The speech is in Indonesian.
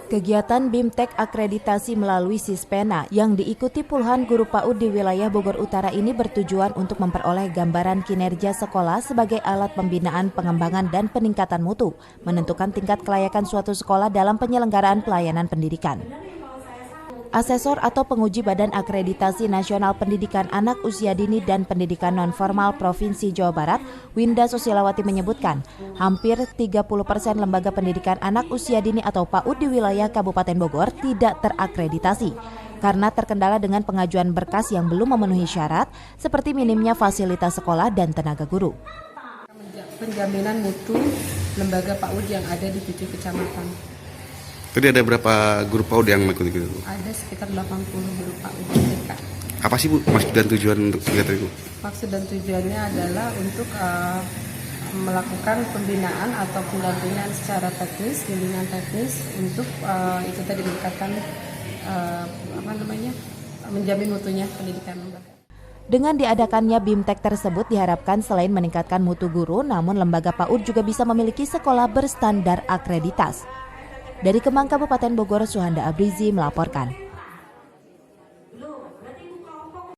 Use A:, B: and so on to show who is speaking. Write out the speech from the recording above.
A: Kegiatan BIMTEK akreditasi melalui Sispena yang diikuti puluhan guru PAUD di wilayah Bogor Utara ini bertujuan untuk memperoleh gambaran kinerja sekolah sebagai alat pembinaan, pengembangan, dan peningkatan mutu, menentukan tingkat kelayakan suatu sekolah dalam penyelenggaraan pelayanan pendidikan. Asesor atau penguji Badan Akreditasi Nasional Pendidikan Anak Usia Dini dan Pendidikan Nonformal Provinsi Jawa Barat, Winda Susilawati menyebutkan, hampir 30% lembaga pendidikan anak usia dini atau PAUD di wilayah Kabupaten Bogor tidak terakreditasi karena terkendala dengan pengajuan berkas yang belum memenuhi syarat seperti minimnya fasilitas sekolah dan tenaga guru.
B: Penjaminan mutu lembaga PAUD yang ada di 7 kecamatan.
C: Tadi ada berapa guru PAUD yang mengikuti itu?
B: Ada sekitar 80 guru PAUD TK.
C: Apa sih Bu maksud dan tujuan untuk kegiatan itu?
B: Maksud dan tujuannya adalah untuk melakukan pembinaan atau pendampingan secara teknis, bimbingan teknis untuk itu tadi meningkatkan menjamin mutunya pendidikan lembaga.
A: Dengan diadakannya BIMTEK tersebut diharapkan selain meningkatkan mutu guru, namun lembaga PAUD juga bisa memiliki sekolah berstandar akreditas. Dari Kemang, Kabupaten Bogor, Suhanda Abrizi melaporkan.